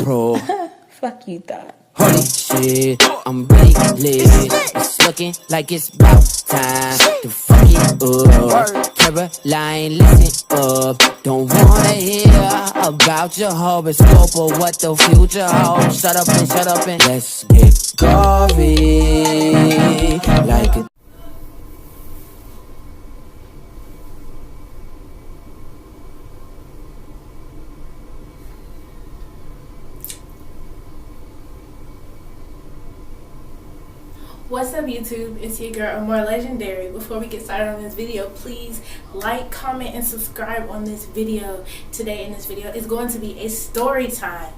pro. Fuck you thought. Holy shit, I'm really lit. It's looking like it's about time to fuck it up. Caroline, listen up. Don't wanna hear about your horoscope or what the future holds. Shut up and let's get gory. Like a What's up, YouTube? It's your girl Amour Legendary. Before we get started on this video, please like, comment, and subscribe on this video. Today in this video is going to be a story time.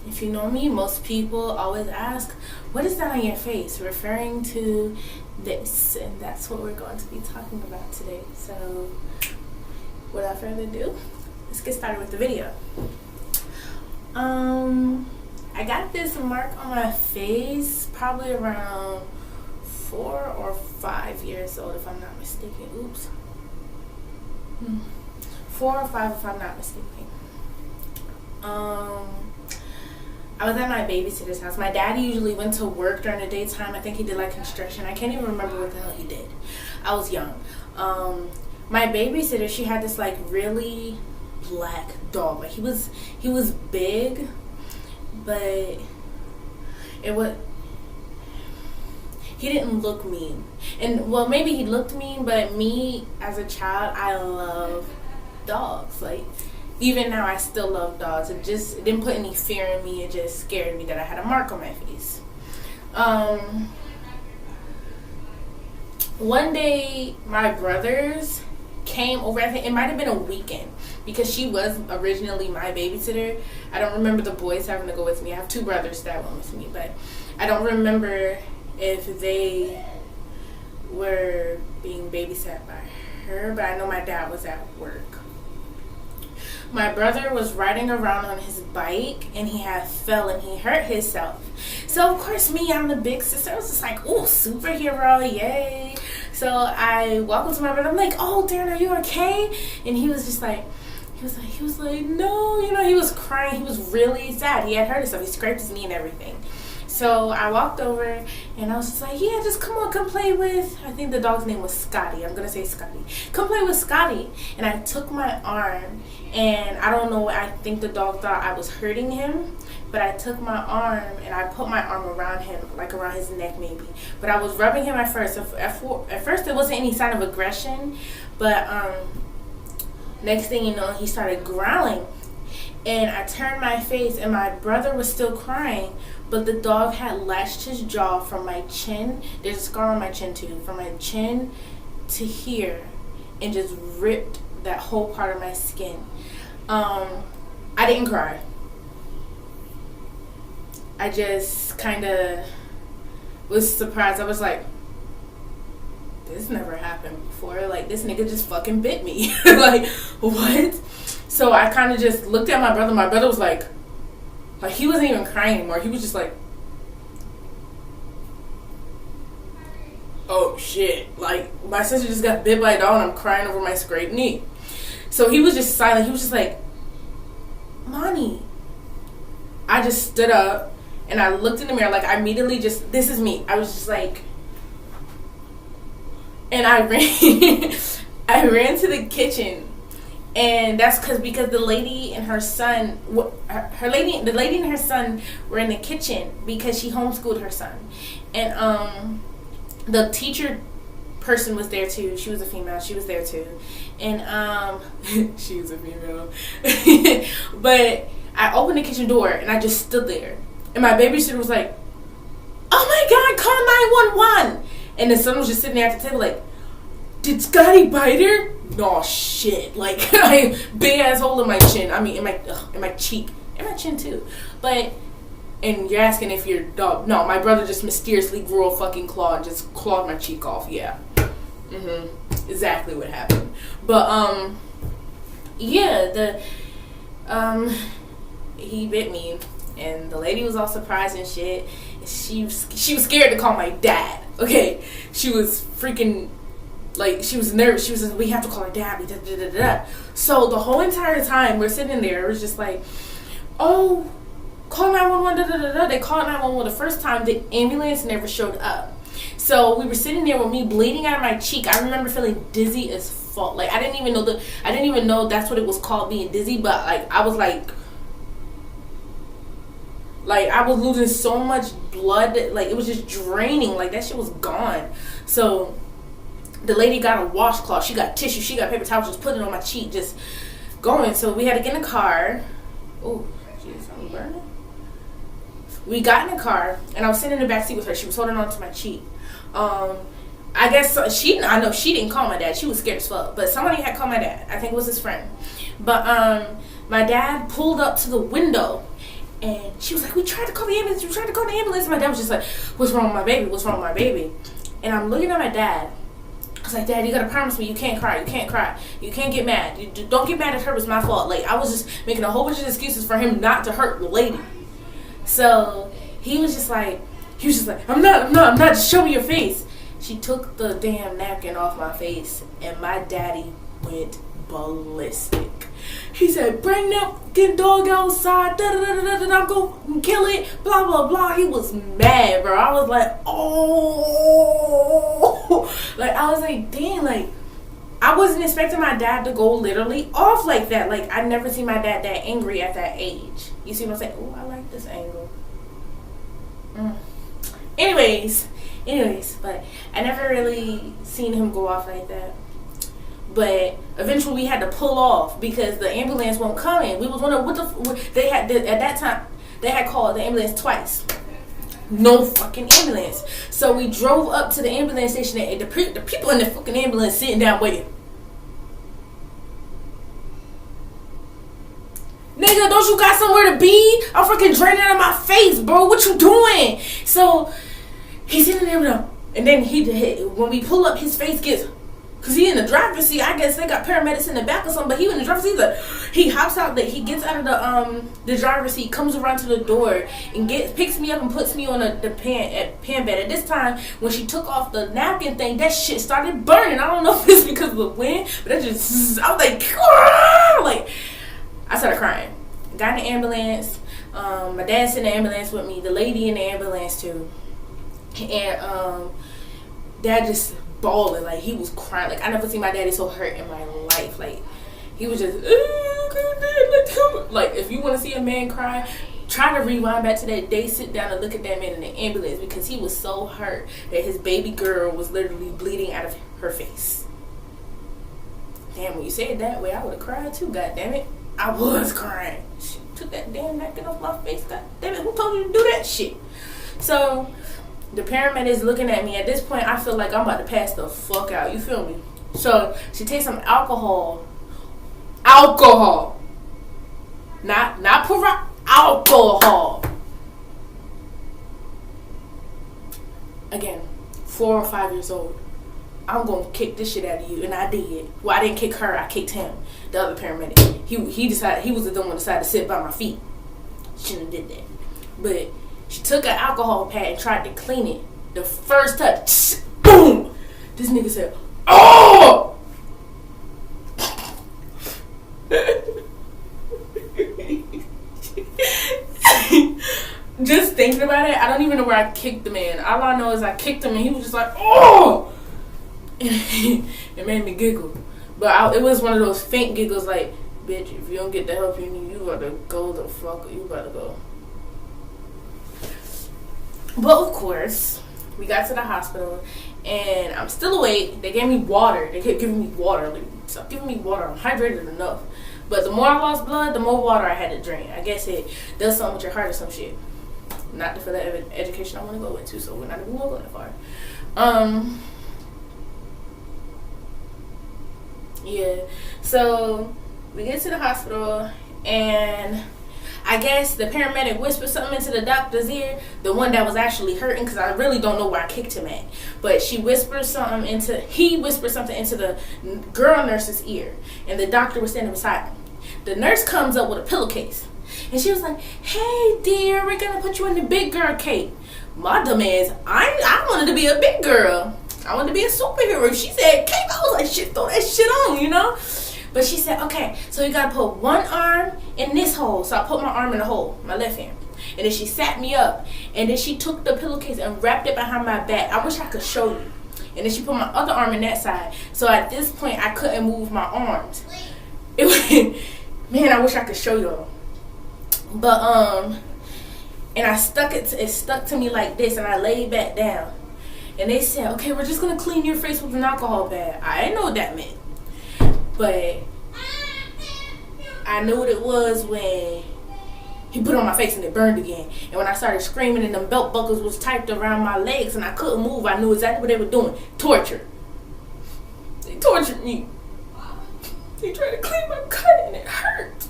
If you know me, most people always ask, what is that on your face? Referring to this, and that's what we're going to be talking about today. So without further ado, let's get started with the video. I got this mark on my face probably around 4 or 5 years old, if I'm not mistaken. Oops. 4 or 5, if I'm not mistaken. I was at my babysitter's house. My dad usually went to work during the daytime. I think he did like construction. I can't even remember what the hell he did. I was young. My babysitter, she had this like really black dog. Like he was big, but he didn't look mean. And well, maybe he looked mean, but me as a child, I love dogs. Like even now, I still love dogs. It didn't put any fear in me. It just scared me that I had a mark on my face. One day, my brothers came over. I think it might have been a weekend, because she was originally my babysitter. I don't remember the boys having to go with me. I have 2 brothers that went with me, but I don't remember if they were being babysat by her, but I know my dad was at work. My brother was riding around on his bike, and he had fell and he hurt himself. So of course me, I'm the big sister, I was just like, ooh, superhero, yay. So I walk up to my brother, I'm like, oh Darren, are you okay? And he was just like, he was like, no, he was crying. He was really sad. He had hurt himself. He scraped his knee and everything. So I walked over and I was just like, yeah, just come play with, I think the dog's name was Scotty. I'm going to say Scotty. Come play with Scotty. And I took my arm, and I don't know, I think the dog thought I was hurting him, but I took my arm and I put my arm around him, like around his neck maybe. But I was rubbing him at first. At first there wasn't any sign of aggression, but next thing you know, he started growling, and I turned my face, and my brother was still crying, but the dog had lashed his jaw from my chin. There's a scar on my chin too, from my chin to here, and just ripped that whole part of my skin. I didn't cry. I just kind of was surprised. I was like, this never happened before. Like, this nigga just fucking bit me. Like, what? So I kind of just looked at my brother. My brother was like he wasn't even crying anymore. He was just like, oh shit. Like, my sister just got bit by a dog and I'm crying over my scraped knee. So he was just silent. He was just like, Mommy. I just stood up and I looked in the mirror. Like, I immediately just, this is me. I was just like, and I ran to the kitchen, and that's because the lady and her son, the lady and her son were in the kitchen because she homeschooled her son, and the teacher person was there too. She was a female. She was there too, and she was a female. But I opened the kitchen door and I just stood there, and my babysitter was like, "Oh my God, call 911!" And the son was just sitting there at the table like, did Scotty bite her? No shit. Like, I big ass hole in my chin. I mean, in my cheek, and my chin too. But, and you're asking if your dog? No, my brother just mysteriously grew a fucking claw and just clawed my cheek off. Yeah, exactly what happened. But yeah, he bit me, and the lady was all surprised and shit. She was scared to call my dad. Okay, she was freaking, like, she was nervous. She was like, we have to call her dad. So the whole entire time we're sitting there, it was just like, oh, call 911, da da da da. They called 911 the first time. The ambulance never showed up. So we were sitting there with me bleeding out of my cheek. I remember feeling dizzy as fuck. Like I didn't even know that's what it was called, being dizzy. But like I was like I was losing so much blood. Like it was just draining. Like that shit was gone. So the lady got a washcloth. She got tissue. She got paper towels. Just putting it on my cheek. Just going. So we had to get in the car. Oh, jeez, I'm burning. We got in the car, and I was sitting in the back seat with her. She was holding on to my cheek. I guess I know she didn't call my dad. She was scared as fuck. But somebody had called my dad. I think it was his friend. But my dad pulled up to the window, and she was like, we tried to call the ambulance. We tried to call the ambulance. And my dad was just like, what's wrong with my baby? What's wrong with my baby? And I'm looking at my dad. I was like, Dad, you gotta promise me you can't cry. You can't cry. You can't get mad. Don't get mad at her. It's my fault. Like, I was just making a whole bunch of excuses for him not to hurt the lady. So he was just like, I'm not, just show me your face. She took the damn napkin off my face, and my daddy went ballistic. He said, bring that fucking dog outside, I'm gonna kill it, blah, blah, blah. He was mad, bro. I was like, oh. Like, I was like, damn, like, I wasn't expecting my dad to go literally off like that. Like, I'd never seen my dad that angry at that age. You see what I'm saying? Oh, I like this angle. Anyways, but I never really seen him go off like that. But eventually we had to pull off because the ambulance won't come in. We was wondering what they had at that time. They had called the ambulance twice. No fucking ambulance. So we drove up to the ambulance station, and the people in the fucking ambulance sitting down waiting. Nigga, don't you got somewhere to be? I'm freaking draining out of my face, bro. What you doing? So he's sitting there with him, and then when we pull up, his face gets. Cause he in the driver's seat. I guess they got paramedics in the back or something. But he in the driver's seat. He hops out. He gets out of the driver's seat, comes around to the door, and picks me up and puts me on the pan bed. At this time, when she took off the napkin thing, that shit started burning. I don't know if it's because of the wind, but I was like, I started crying. Got in the ambulance. My dad's in the ambulance with me. The lady in the ambulance too, and Dad just bawling, like he was crying. Like I never seen my daddy so hurt in my life. Like he was just like if you want to see a man cry, try to rewind back to that day, sit down and look at that man in the ambulance, because he was so hurt that his baby girl was literally bleeding out of her face. Damn, when you say it that way, I would have cried too. God damn it, I was crying. She took that damn napkin off my face. God damn it, who told you to do that shit? So the paramedic is looking at me. At this point, I feel like I'm about to pass the fuck out. You feel me? So she takes some alcohol. Alcohol. Not alcohol. Again, 4 or 5 years old. I'm gonna kick this shit out of you, and I did. Well, I didn't kick her. I kicked him. The other paramedic. He decided he was the one who decided to sit by my feet. Shouldn't have did that, but. She took an alcohol pad and tried to clean it. The first touch, boom! This nigga said, oh! Just thinking about it, I don't even know where I kicked the man. All I know is I kicked him and he was just like, oh! It made me giggle. But it was one of those faint giggles like, bitch, if you don't get the help you need, you gotta go the fuck, you gotta go. But of course, we got to the hospital, and I'm still awake. They gave me water. They kept giving me water. Like, stop giving me water. I'm hydrated enough. But the more I lost blood, the more water I had to drink. I guess it does something with your heart or some shit. Not for the education I want to go into, so we're not even going to go that far. Yeah. So we get to the hospital, and I guess the paramedic whispered something into the doctor's ear, the one that was actually hurting, because I really don't know where I kicked him at. But he whispered something into the girl nurse's ear, and the doctor was standing beside him. The nurse comes up with a pillowcase, and she was like, hey dear, we're going to put you in the big girl cape. My dumb ass, I wanted to be a big girl. I wanted to be a superhero. She said cape, I was like, shit, throw that shit on, you know? But she said, okay, so you gotta put one arm in this hole. So I put my arm in the hole, my left hand. And then she sat me up. And then she took the pillowcase and wrapped it behind my back. I wish I could show you. And then she put my other arm in that side. So at this point, I couldn't move my arms. It was, man, I wish I could show y'all. But, and I stuck it stuck to me like this, and I laid back down. And they said, okay, we're just going to clean your face with an alcohol pad. I didn't know what that meant. But I knew what it was when he put it on my face and it burned again. And when I started screaming and them belt buckles was tight around my legs and I couldn't move, I knew exactly what they were doing. Torture. They tortured me. They tried to clean my cut and it hurt.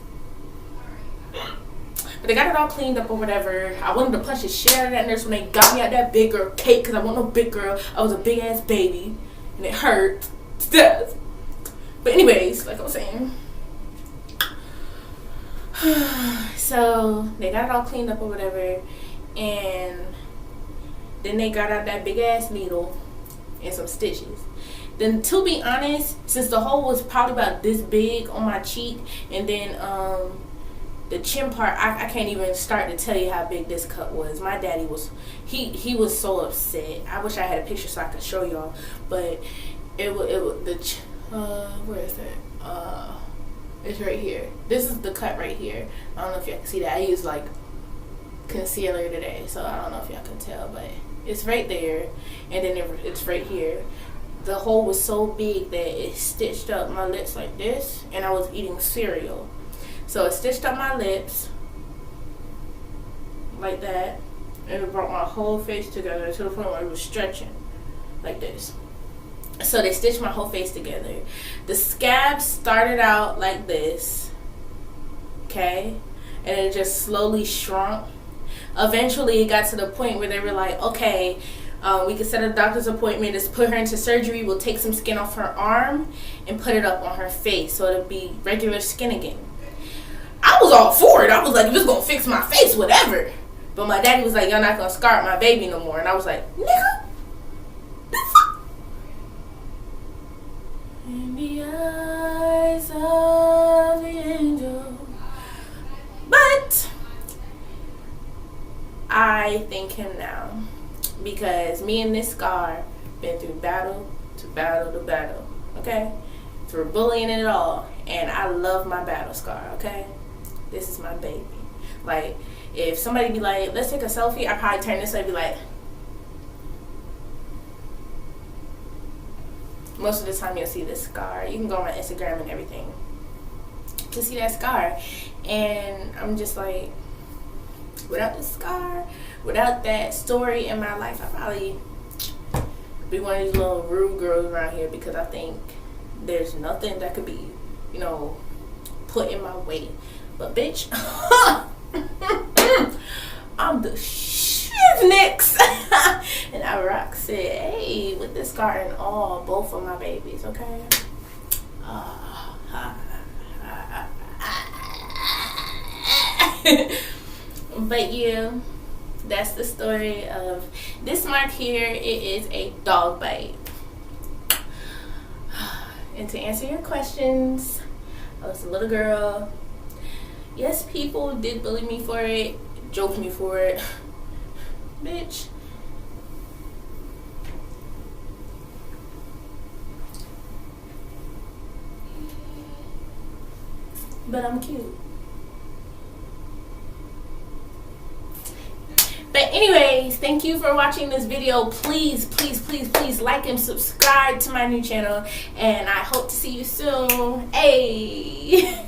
But they got it all cleaned up or whatever. I wanted to punch the shit out of that nurse when they got me out that big girl cake because I wasn't no big girl. I was a big ass baby and it hurt to death. But anyways, like I was saying. So they got it all cleaned up or whatever, and then they got out that big ass needle and some stitches. Then, to be honest, since the hole was probably about this big on my cheek, and then the chin part, I can't even start to tell you how big this cut was. My daddy was he was so upset. I wish I had a picture so I could show y'all, but where is it? It's right here. This is the cut right here. I don't know if y'all can see that. I used like concealer today, so I don't know if y'all can tell, but it's right there, and then it's right here. The hole was so big that it stitched up my lips like this, and I was eating cereal. So it stitched up my lips like that, and it brought my whole face together to the point where it was stretching like this. So they stitched my whole face together. The scab started out like this, okay? And it just slowly shrunk. Eventually it got to the point where they were like, okay, we can set a doctor's appointment. Just put her into surgery. We'll take some skin off her arm and put it up on her face so it'll be regular skin again. I was all for it. I was like, if it's gonna fix my face, whatever. But my daddy was like, you're not gonna scar my baby no more. And I was like, nigga, the fuck? In the eyes of the angel. But I thank him now, because me and this scar been through battle to battle to battle, okay? Through bullying and it all. And I love my battle scar, okay? This is my baby. Like, if somebody be like, let's take a selfie, I probably turn this way and be like, most of the time you'll see this scar. You can go on my Instagram and everything to see that scar. And I'm just like, without this scar, without that story in my life, I probably be one of these little rude girls around here, because I think there's nothing that could be, you know, put in my way. But bitch, I'm the shiznix. And I rock said, hey, with this scar and all, both of my babies, okay? But yeah, that's the story of this mark here. It is a dog bite. And to answer your questions, I was a little girl. Yes, people did bully me for it, joked me for it. Bitch. But I'm cute. But anyways, thank you for watching this video. Please, please, please, please like and subscribe to my new channel. And I hope to see you soon. Hey.